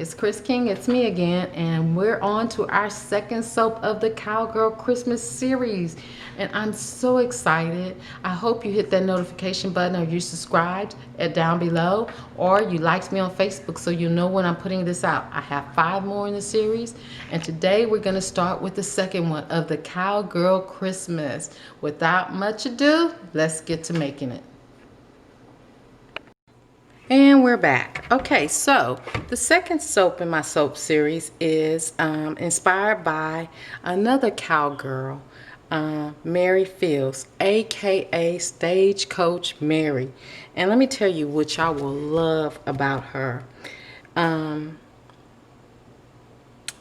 it's Chris King, it's me again, and we're on to our second soap of the Cowgirl Christmas series. And I'm so excited. I hope you hit that notification button or you subscribed down below, or you liked me on Facebook so you know when I'm putting this out. I have 5 more in the series, and today we're going to start with the second one of the Cowgirl Christmas. Without much ado, let's get to making it. And we're back. Okay, so the second soap in my soap series is inspired by another cowgirl, Mary Fields, aka Stagecoach Mary. And let me tell you what y'all will love about her. You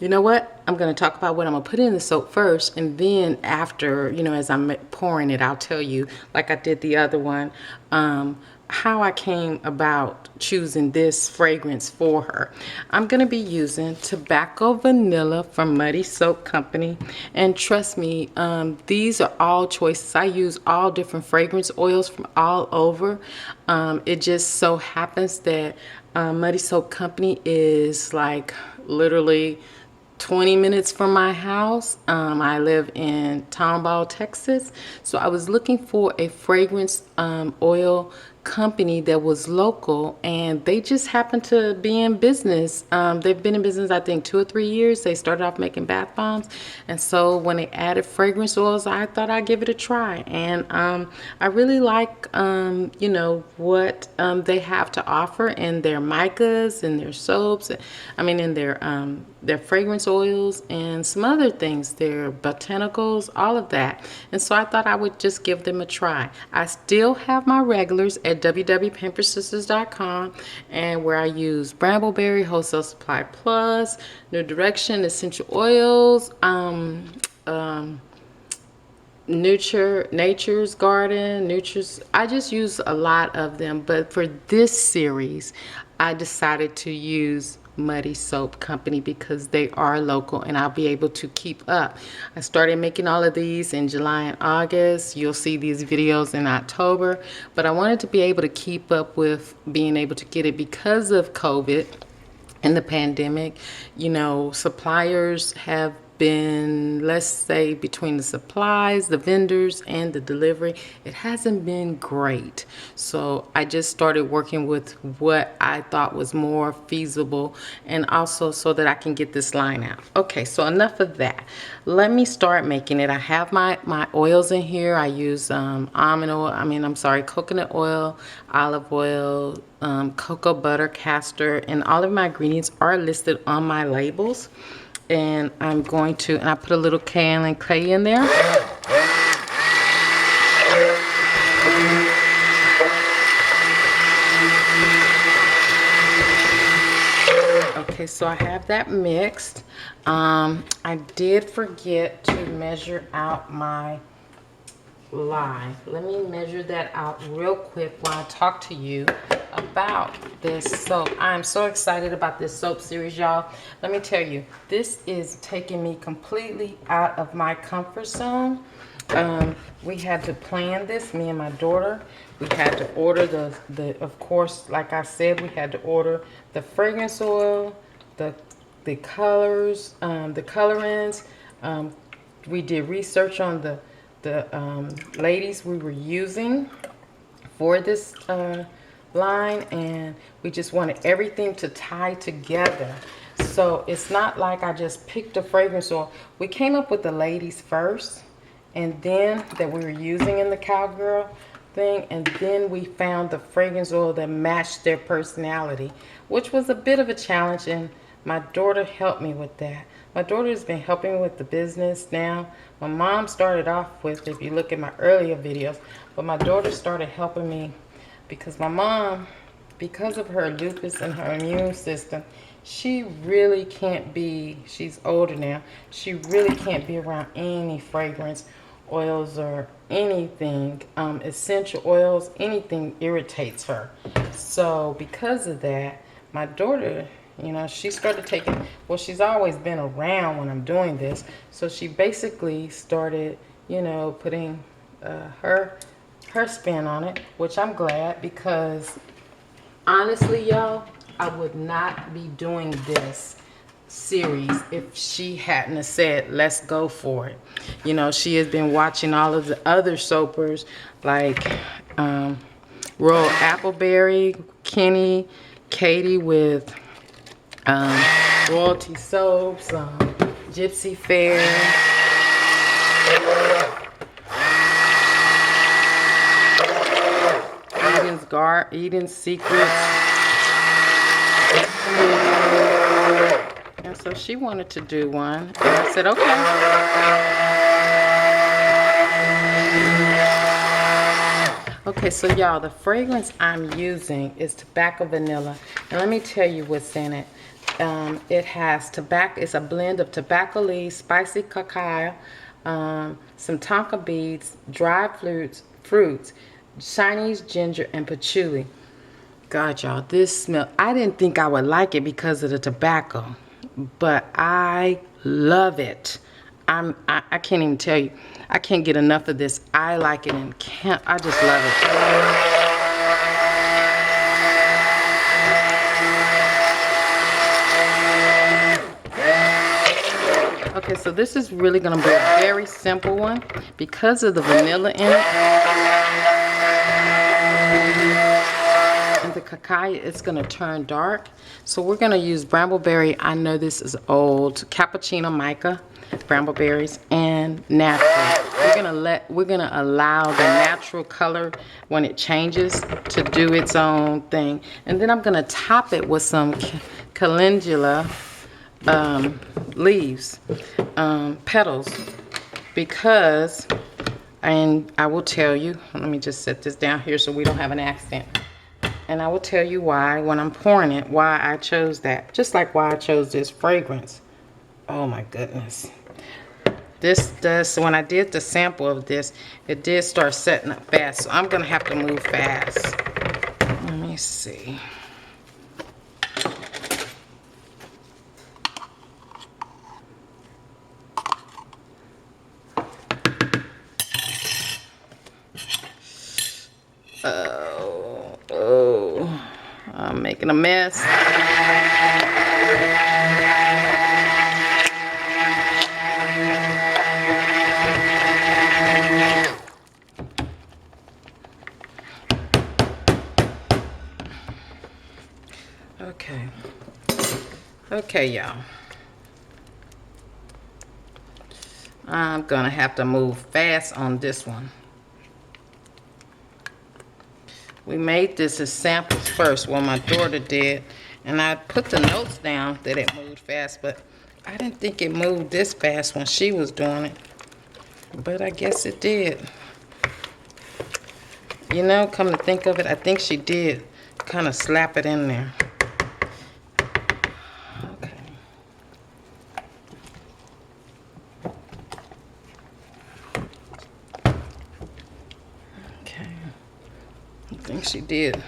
know what? I'm going to talk about what I'm going to put in the soap first, and then after, as I'm pouring it, I'll tell you, like I did the other one, how I came about choosing this fragrance for her. I'm going to be using Tobacco Vanilla from Muddy Soap Company, and trust me, these are all choices. I use all different fragrance oils from all over. It just so happens that Muddy Soap Company is like literally 20 minutes from my house. I live in Tomball, Texas. So I was looking for a fragrance oil company that was local, and they just happened to be in business. They've been in business, I think, 2 or 3 years. They started off making bath bombs, and so when they added fragrance oils, I thought I'd give it a try. And I really like what they have to offer in their micas and their soaps. I mean, in their fragrance oils and some other things, their botanicals, all of that. And so I thought I would just give them a try. I still have my regulars at www.PamperedSisters.com, and where I use Brambleberry, Wholesale Supply Plus, New Direction, Essential Oils, Nature's Garden, I just use a lot of them, but for this series I decided to use Muddy Soap Company because they are local and I'll be able to keep up. I started making all of these in July and August. You'll see these videos in October, but I wanted to be able to keep up with being able to get it because of COVID and the pandemic. Suppliers have been, let's say, between the supplies, the vendors, and the delivery, it hasn't been great. So I just started working with what I thought was more feasible, and also so that I can get this line out. Okay, so enough of that. Let me start making it. I have my oils in here. I use coconut oil, olive oil, cocoa butter, castor, and all of my ingredients are listed on my labels. And I put a little cayenne clay in there. Okay, so I have that mixed. I did forget to measure out my lye. Let me measure that out real quick while I talk to you about this soap. I'm so excited about this soap series, y'all. Let me tell you, this is taking me completely out of my comfort zone. We had to plan this, me and my daughter. We had to order of course, like I said, we had to order the fragrance oil, the colors, the colorants. We did research on the ladies we were using for this line, and we just wanted everything to tie together. So it's not like I just picked a fragrance oil. We came up with the ladies first, and then that we were using in the Cowgirl thing, and then we found the fragrance oil that matched their personality, which was a bit of a challenge, and my daughter helped me with that. My daughter has been helping me with the business now. My mom started off with, if you look at my earlier videos, but my daughter started helping me because my mom, because of her lupus and her immune system, she really can't be, she's older now, she really can't be around any fragrance oils or anything, essential oils, anything irritates her. So because of that, my daughter, she started taking, well, she's always been around when I'm doing this, so she basically started, putting her spin on it, which I'm glad, because honestly, y'all, I would not be doing this series if she hadn't have said, let's go for it. You know, she has been watching all of the other soapers like Royal Appleberry, Kenny, Katie with Royalty Soaps, Gypsy Fair, Eden's Secrets. And so she wanted to do one. And I said, okay. Okay, so y'all, the fragrance I'm using is tobacco vanilla. And let me tell you what's in it. It has tobacco. It's a blend of tobacco leaves, spicy cacao, some tonka beads, dried fruits, Chinese ginger, and patchouli. God, y'all, this smell, I didn't think I would like it because of the tobacco, but I love it. I can't even tell you. I can't get enough of this. I like it and I just love it. Okay, so this is really going to be a very simple one because of the vanilla in it. And the cacao, it's going to turn dark. So we're going to use brambleberry. I know this is old. Cappuccino mica, brambleberries, and natural. We're going to allow the natural color when it changes to do its own thing. And then I'm going to top it with some calendula leaves, petals, because, and I will tell you, let me just set this down here so we don't have an accident. And I will tell you why, when I'm pouring it, why I chose that. Just like why I chose this fragrance. Oh my goodness. This does, when I did the sample of this, it did start setting up fast. So I'm going to have to move fast. Let me see. Oh, I'm making a mess. Okay, y'all. I'm gonna have to move fast on this one. We made this as samples first, well, my daughter did, and I put the notes down that it moved fast, but I didn't think it moved this fast when she was doing it, but I guess it did. You know, come to think of it, I think she did kind of slap it in there. Okay. Okay. I think she did.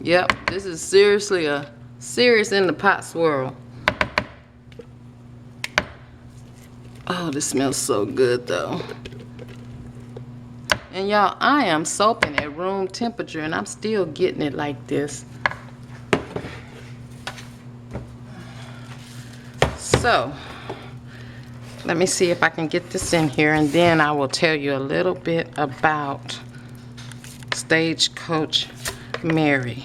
Yep, this is seriously a serious in the pot swirl. Oh, this smells so good though. And y'all, I am soaping at room temperature and I'm still getting it like this. So, let me see if I can get this in here and then I will tell you a little bit about Stagecoach Mary.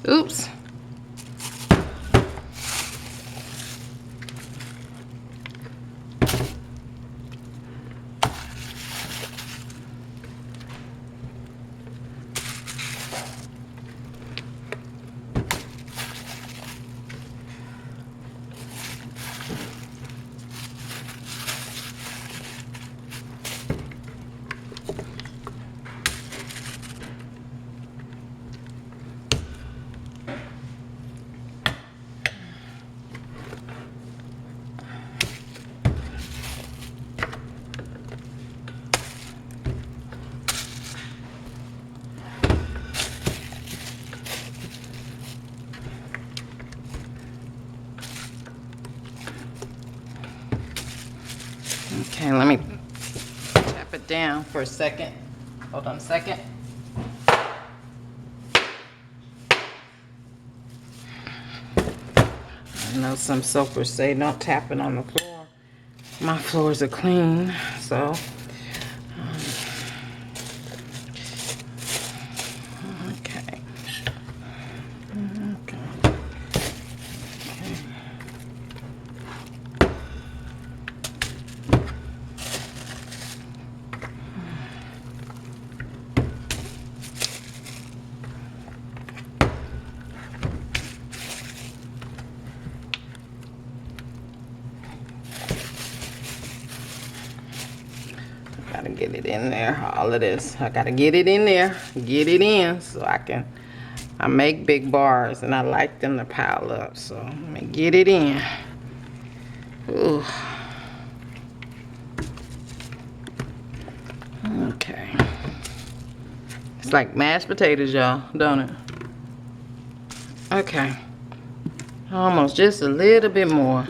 Oops. Okay, let me tap it down for a second. Hold on a second. I know some soapers say don't tap it on the floor. My floors are clean, so okay. Okay. Gotta get it in there, all of this. I gotta get it in there, get it in so I make big bars and I like them to pile up. So let me get it in. Ooh. Okay. It's like mashed potatoes, y'all, don't it? Okay. Almost just a little bit more.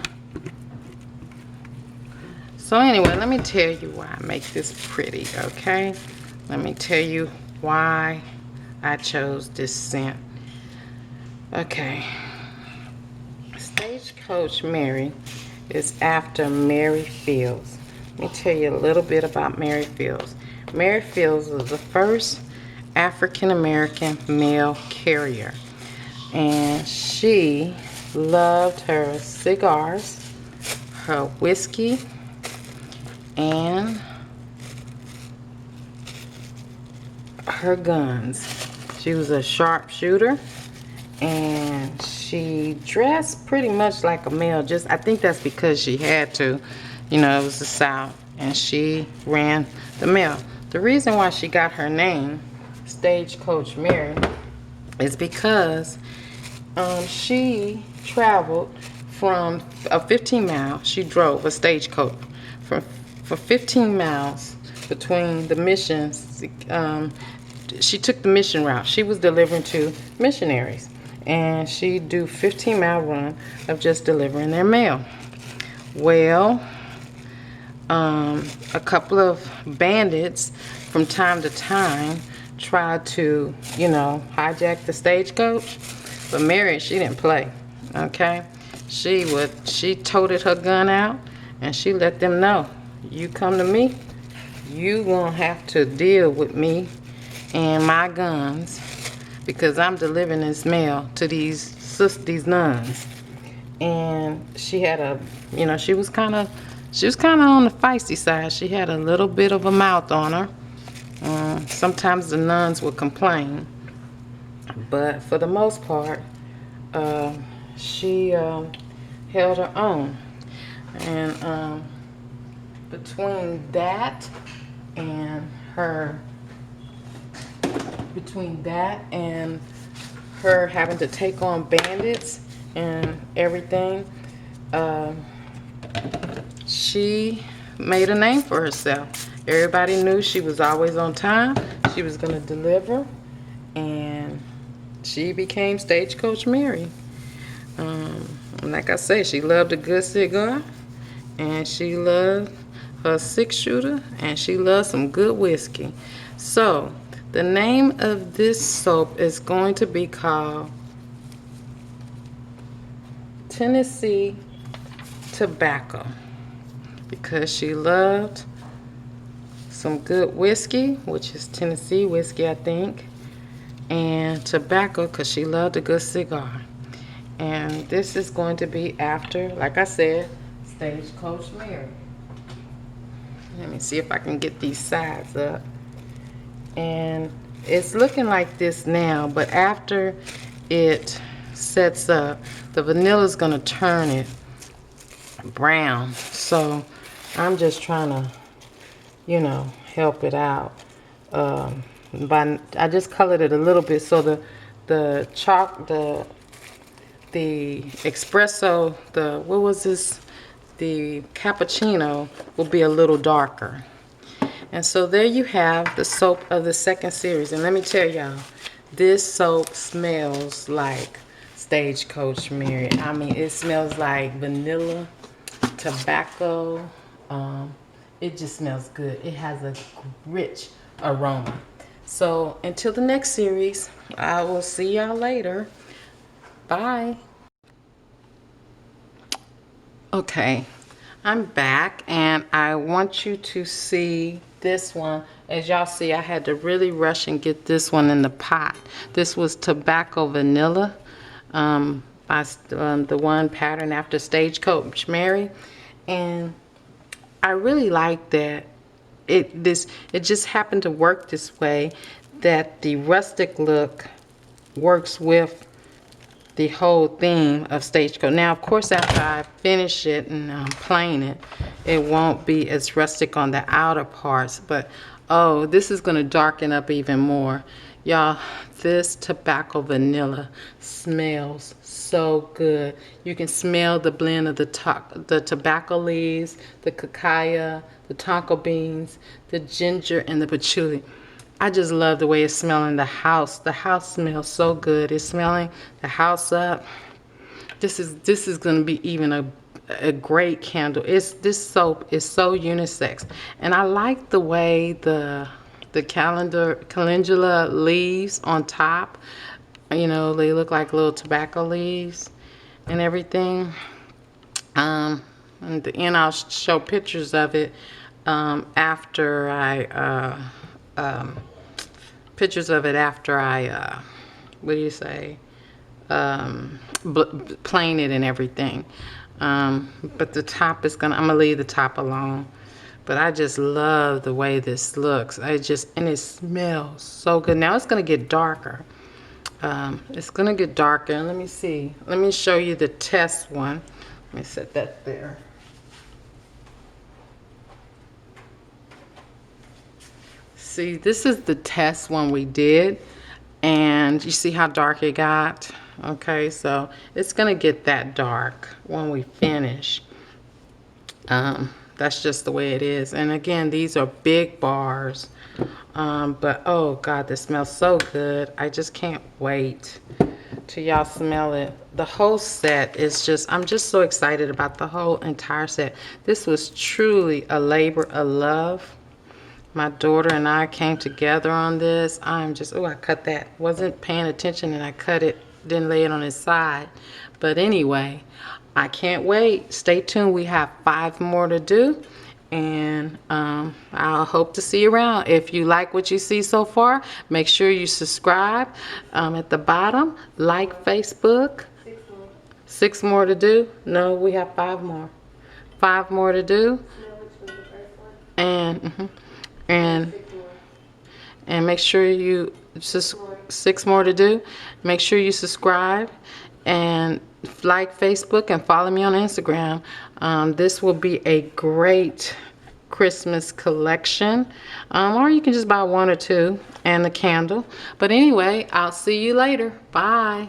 So anyway, let me tell you why I make this pretty, okay? Let me tell you why I chose this scent. Okay. Stagecoach Mary is after Mary Fields. Let me tell you a little bit about Mary Fields. Mary Fields was the first African-American male carrier. And she loved her cigars, her whiskey, and her guns. She was a sharpshooter, and she dressed pretty much like a male. I think that's because she had to. You know, it was the South, and she ran the mail. The reason why she got her name, Stagecoach Mary, is because she traveled from a 15 mile. She drove a stagecoach for 15 miles between the missions. She took the mission route. She was delivering to missionaries, and she'd do 15-mile run of just delivering their mail. Well, a couple of bandits from time to time tried to, you know, hijack the stagecoach, but Mary, she didn't play. Okay, she toted her gun out, and she let them know, you come to me, you gonna have to deal with me and my guns, because I'm delivering this mail to these nuns. And she had a, you know, she was kind of on the feisty side. She had a little bit of a mouth on her. Sometimes the nuns would complain, but for the most part, she held her own. And between that and her having to take on bandits and everything, she made a name for herself. Everybody knew she was always on time. She was going to deliver, and she became Stagecoach Mary. Like I say, she loved a good cigar, and she loved her 6-shooter, and she loved some good whiskey. So the name of this soap is going to be called Tennessee Tobacco, because she loved some good whiskey, which is Tennessee whiskey, I think, and tobacco, because she loved a good cigar. And this is going to be after, like I said, Stagecoach Mary. Let me see if I can get these sides up. And it's looking like this now, but after it sets up, the vanilla is going to turn it brown. So I'm just trying to, you know, help it out. I just colored it a little bit so the espresso, the cappuccino will be a little darker. And so there you have the soap of the second series. And let me tell y'all, this soap smells like Stagecoach Mary. I mean, it smells like vanilla, tobacco, it just smells good. It has a rich aroma. So until the next series, I will see y'all later. Bye. Okay, I'm back and I want you to see this one. As y'all see, I had to really rush and get this one in the pot. This was Tobacco Vanilla, the one patterned after Stagecoach Mary. And I really like that it just happened to work this way, that the rustic look works with the whole theme of Stagecoach. Now, of course, after I finish it and plane it, it won't be as rustic on the outer parts, but oh, this is going to darken up even more. Y'all, this Tobacco Vanilla smells so good. You can smell the blend of the tobacco leaves, the cacao, the tonka beans, the ginger, and the patchouli. I just love the way it's smelling the house. The house smells so good. It's smelling the house up. This is going to be even a great candle. This soap is so unisex, and I like the way the calendula leaves on top. You know, they look like little tobacco leaves and everything. And at the end, I'll show pictures of it after I. Pictures of it after I, what do you say, plane it and everything. But the top is I'm gonna leave the top alone. But I just love the way this looks. And it smells so good. Now it's gonna get darker. It's gonna get darker. Let me see. Let me show you the test one. Let me set that there. See, this is the test one we did, and you see how dark it got? Okay, so it's gonna get that dark when we finish. That's just the way it is. And again, these are big bars, but oh God, this smells so good. I just can't wait till y'all smell it. The whole set is just, I'm just so excited about the whole entire set. This was truly a labor of love. My daughter and I came together on this. I'm just, oh, I cut that. Wasn't paying attention and I cut it, didn't lay it on its side. But anyway, I can't wait. Stay tuned. We have 5 more to do. And I'll hope to see you around. If you like what you see so far, make sure you subscribe at the bottom. Like Facebook. 6 more to do. No, we have 5 more. 5 more to do. And... And make sure you 6 more to do. Make sure you subscribe and like Facebook and follow me on Instagram. This will be a great Christmas collection, or you can just buy 1 or 2 and the candle. But anyway, I'll see you later. Bye.